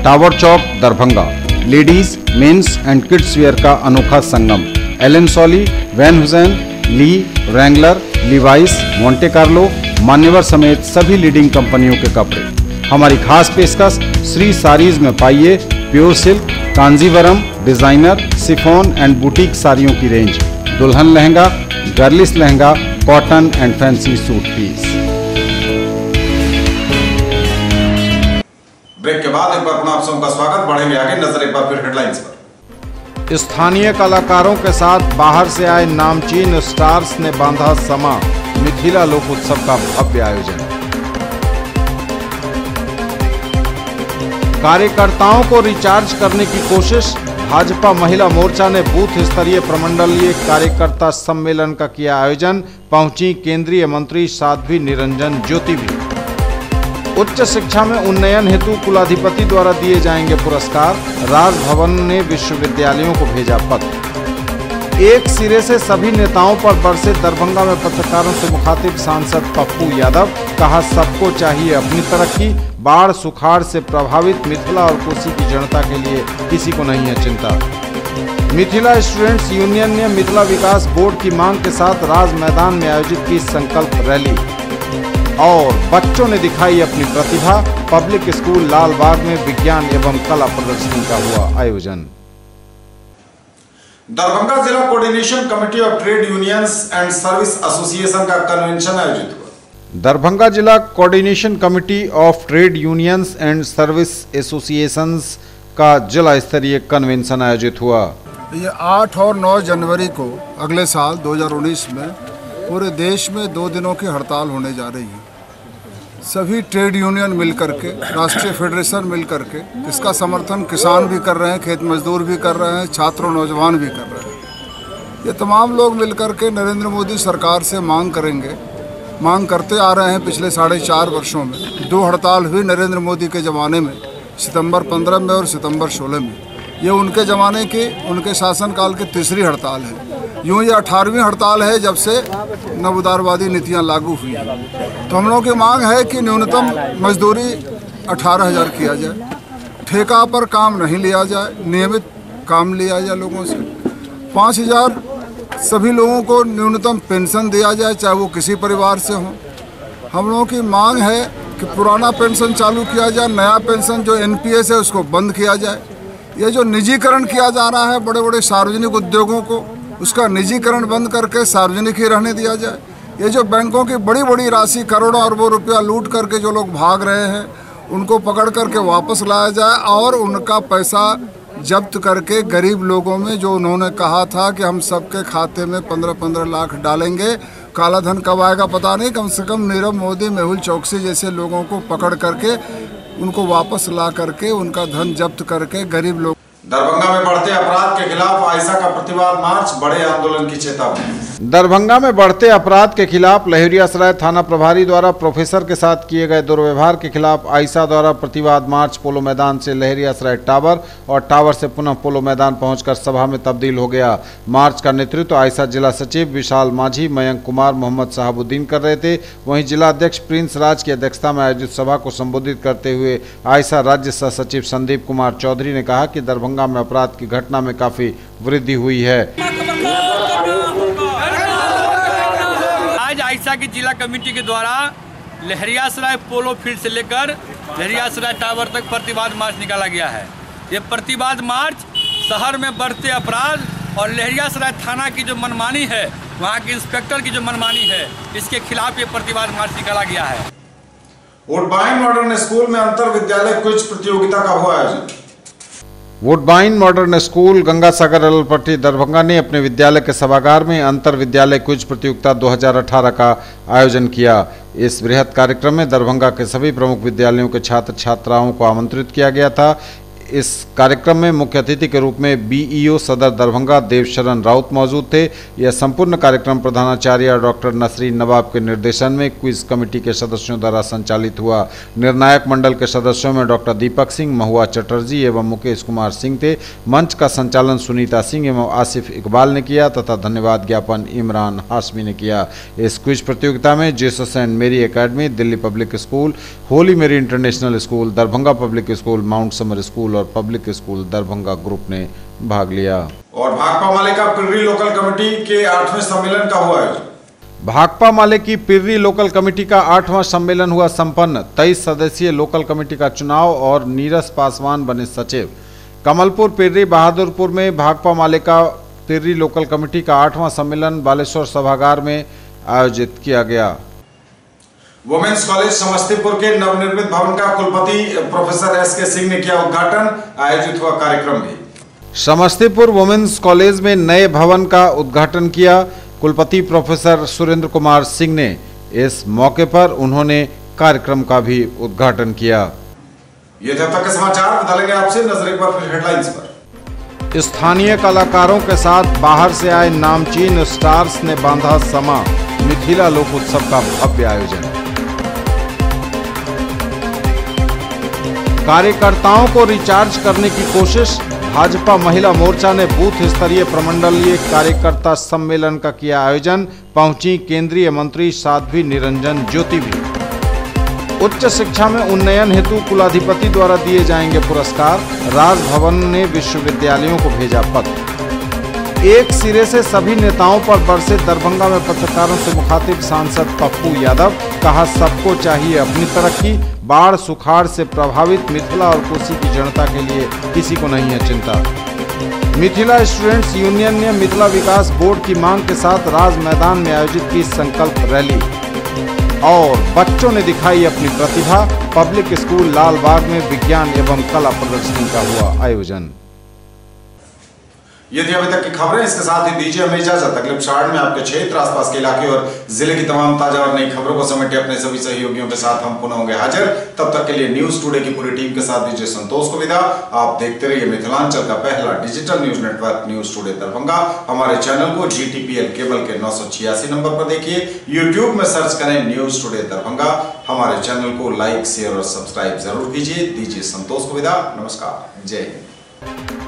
tower Chowk Darbhanga. Ladies, mens and kids wear का अनोखा संगम। Allen Solly, Van Heusen, Lee, Wrangler, Levi's, Monte Carlo, Manyavar समेत सभी लीडिंग कंपनियों के कपड़े। हमारी खास पेशकश श्री सारीज में पाइए pure silk, Kanjivaram, designer, chiffon and boutique साड़ियों की रेंज। दुल्हन lehenga, girlish lehenga, cotton and fancy suit piece. Break के बाद एक बार पुनः आप सबका स्वागत। बढ़ेंगे आगे, नजर एक बार फिर हेडलाइंस पर। स्थानीय कलाकारों के साथ बाहर से आए नामचीन स्टार्स ने बांधा समा। मिथिला लोकोत्सव का भव्य आयोजन। कार्यकर्ताओं को रिचार्ज करने की कोशिश। भाजपा महिला मोर्चा ने बूथ स्तरीय प्रमंडलीय कार्यकर्ता सम्मेलन का किया आयोजन। पहुंची केंद्रीय मंत्री साध्वी निरंजन ज्योति भी। उच्च शिक्षा में उन्नयन हेतु कुलाधिपति द्वारा दिए जाएंगे पुरस्कार। राजभवन ने विश्वविद्यालयों को भेजा पत्र। एक सिरे से सभी नेताओं पर बरसे दरभंगा में पत्रकारों से मुखातिब सांसद पप्पू यादव। कहा सबको चाहिए अपनी तरक्की, बाढ़ सुखाड़ से प्रभावित मिथिला और कोसी की जनता के लिए किसी को नहीं है चिंता। मिथिला स्टूडेंट्स यूनियन ने मिथिला विकास बोर्ड की मांग के साथ राज मैदान में आयोजित की संकल्प रैली और बच्चों ने दिखाई अपनी प्रतिभा। पब्लिक स्कूल लालबाग में विज्ञान एवं कला प्रदर्शनी का हुआ आयोजन। दरभंगा जिला coordination committee of trade unions and service association का कन्वेंशन आयोजित हुआ। दरभंगा जिला coordination committee of trade unions and service associations का जिला स्तरीय कन्वेंशन आयोजित हुआ। ये 8 और 9 जनवरी को अगले साल 2019 में पूरे देश में 2 दिनों की हड़ताल होने जा रही है। सभी ट्रेड यूनियन मिलकर के, राष्ट्रीय फेडरेशन मिलकर के, इसका समर्थन किसान भी कर रहे हैं, खेत मजदूर भी कर रहे हैं, छात्र नौजवान भी कर रहे हैं। ये तमाम लोग मिलकर के नरेंद्र मोदी सरकार से मांग करेंगे, मांग करते आ रहे हैं पिछले 4.5 वर्षों में। 2 हड़ताल हुई नरेंद्र मोदी के ज़माने में, सितंबर 15 में और सितंबर 16 में। ये उनके ज़माने की, उनके शासनकाल की तीसरी हड़ताल है। यूँ ये 18वीं हड़ताल है जब से नव उदारवादी नीतियाँ लागू हुई हैं। तो हम लोगों की मांग है कि न्यूनतम मजदूरी 18,000 किया जाए, ठेका पर काम नहीं लिया जाए, नियमित काम लिया जाए लोगों से। 5,000 सभी लोगों को न्यूनतम पेंशन दिया जाए, चाहे वो किसी परिवार से हो। हम लोगों की मांग है कि पुराना पेंशन चालू किया जाए, नया पेंशन जो NPS है उसको बंद किया जाए। ये जो निजीकरण किया जा रहा है बड़े बड़े सार्वजनिक उद्योगों को, उसका निजीकरण बंद करके सार्वजनिक ही रहने दिया जाए। ये जो बैंकों की बड़ी बड़ी राशि, करोड़ों अरबों रुपया लूट करके जो लोग भाग रहे हैं, उनको पकड़ करके वापस लाया जाए और उनका पैसा जब्त करके गरीब लोगों में, जो उन्होंने कहा था कि हम सबके खाते में 15-15 लाख डालेंगे, काला धन कब आएगा पता नहीं, कम से कम नीरव मोदी, मेहुल चौकसी जैसे लोगों को पकड़ करके उनको वापस ला करके उनका धन जब्त करके गरीब लोग। दरभंगा में बढ़ते अपराध के खिलाफ आयशा का प्रतिवाद मार्च, बड़े आंदोलन की चेतावनी। दरभंगा में बढ़ते अपराध के खिलाफ लहेरियासराय थाना प्रभारी द्वारा प्रोफेसर के साथ किए गए दुर्व्यवहार के खिलाफ आयशा द्वारा प्रतिवाद मार्च पोलो मैदान से लहेरियासराय टावर और टावर से पुनः पोलो मैदान पहुंचकर सभा में तब्दील हो गया। मार्च का नेतृत्व आयशा जिला सचिव विशाल माझी, मयंक कुमार, मोहम्मद साहबुद्दीन कर रहे थे। वहीं जिला अध्यक्ष प्रिंस राज की अध्यक्षता में आयोजित सभा को संबोधित करते हुए आयशा राज्य सह सचिव संदीप कुमार चौधरी ने कहा कि दरभंगा में अपराध की घटना में काफी वृद्धि हुई है। आज आयशा की जिला कमेटी के द्वारा लहेरियासराय पोलो फील्ड से लेकर लहेरियासराय टावर तक प्रतिवाद मार्च निकाला गया है। ये प्रतिवाद मार्च शहर में बढ़ते अपराध और लहेरियासराय थाना की जो मनमानी है, वहाँ के इंस्पेक्टर की जो मनमानी है, इसके खिलाफ ये प्रतिवाद मार्च निकाला गया है। वुडबाइन मॉडर्न स्कूल में अंतर विद्यालय क्विज प्रतियोगिता का हुआ आयोजन। वुडबाइन मॉडर्न स्कूल गंगासागर अलपट्टी दरभंगा ने अपने विद्यालय के सभागार में अंतर विद्यालय क्विज प्रतियोगिता 2018 का आयोजन किया। इस बृहद कार्यक्रम में दरभंगा के सभी प्रमुख विद्यालयों के छात्र छात्राओं को आमंत्रित किया गया था। इस कार्यक्रम में मुख्य अतिथि के रूप में BEO सदर दरभंगा देवशरण राउत मौजूद थे। यह संपूर्ण कार्यक्रम प्रधानाचार्य डॉक्टर नसरीन नवाब के निर्देशन में क्विज कमेटी के सदस्यों द्वारा संचालित हुआ। निर्णायक मंडल के सदस्यों में डॉक्टर दीपक सिंह, महुआ चटर्जी एवं मुकेश कुमार सिंह थे। मंच का संचालन सुनीता सिंह एवं आसिफ इकबाल ने किया तथा धन्यवाद ज्ञापन इमरान हाशमी ने किया। इस क्विज प्रतियोगिता में Jesus and Mary academy, Delhi public school, holy Mary international school, Darbhanga public school, Mount Summer school और पब्लिक स्कूल दरभंगा ग्रुप ने भाग लिया। और भाकपा माले का पिर्री लोकल कमेटी के 8वें सम्मेलन का हुआ आयोजन। भाकपा माले की पिर्री लोकल कमेटी का 8वां सम्मेलन हुआ संपन्न। 23 सदस्यीय लोकल कमेटी का चुनाव और नीरज पासवान बने सचिव। कमलपुर, पिर्री, बहादुरपुर में भाकपा माले का पिर्री लोकल कमेटी का 8वां सम्मेलन बालेश्वर सभागार में आयोजित किया गया। वुमेन्स कॉलेज समस्तीपुर के नवनिर्मित भवन का कुलपति प्रोफेसर SK सिंह ने किया उद्घाटन। आयोजित हुआ कार्यक्रम में समस्तीपुर वुमेन्स कॉलेज में नए भवन का उद्घाटन किया कुलपति प्रोफेसर सुरेंद्र कुमार सिंह ने। इस मौके पर उन्होंने कार्यक्रम का भी उद्घाटन किया। ये थे अब तक के समाचार। बदलेंगे आपसे नजर एक बार फिर हेडलाइंस पर। स्थानीय कलाकारों के साथ बाहर से आए नामचीन स्टार्स ने बांधा समा। मिथिला लोक उत्सव का भव्य आयोजन। कार्यकर्ताओं को रिचार्ज करने की कोशिश। भाजपा महिला मोर्चा ने बूथ स्तरीय प्रमंडलीय कार्यकर्ता सम्मेलन का किया आयोजन। पहुंची केंद्रीय मंत्री साध्वी निरंजन ज्योति भी। उच्च शिक्षा में उन्नयन हेतु कुलाधिपति द्वारा दिए जाएंगे पुरस्कार। राजभवन ने विश्वविद्यालयों को भेजा पत्र। एक सिरे से सभी नेताओं पर बरसे दरभंगा में पत्रकारों से मुखातिब सांसद पप्पू यादव। कहा, सबको चाहिए अपनी तरक्की। बाढ़ सुखाड़ से प्रभावित मिथिला और कोसी की जनता के लिए किसी को नहीं है चिंता। मिथिला स्टूडेंट्स यूनियन ने मिथिला विकास बोर्ड की मांग के साथ राज मैदान में आयोजित की संकल्प रैली और बच्चों ने दिखाई अपनी प्रतिभा। पब्लिक स्कूल लालबाग में विज्ञान एवं कला प्रदर्शनी का हुआ आयोजन। ये थी अभी तक की खबरें। इसके साथ ही दीजिए हमें इजाजत। अगले एपिसोड में आपके क्षेत्र, आसपास के इलाके और जिले की तमाम ताजा और नई खबरों को समेटे अपने सभी सहयोगियों के साथ हम पुनः होंगे हाजिर। तब तक के लिए न्यूज टुडे की पूरी टीम के साथ दीजिए संतोष को विदा। आप देखते रहिए मिथिलांचल का पहला digital news network news today Darbhanga. हमारे चैनल को GTPL केबल के 986 नंबर पर देखिए। यूट्यूब में सर्च करें न्यूज टुडे दरभंगा। हमारे चैनल को लाइक, शेयर और सब्सक्राइब जरूर कीजिए। दीजिए संतोष को विदा। नमस्कार, जय हिंद।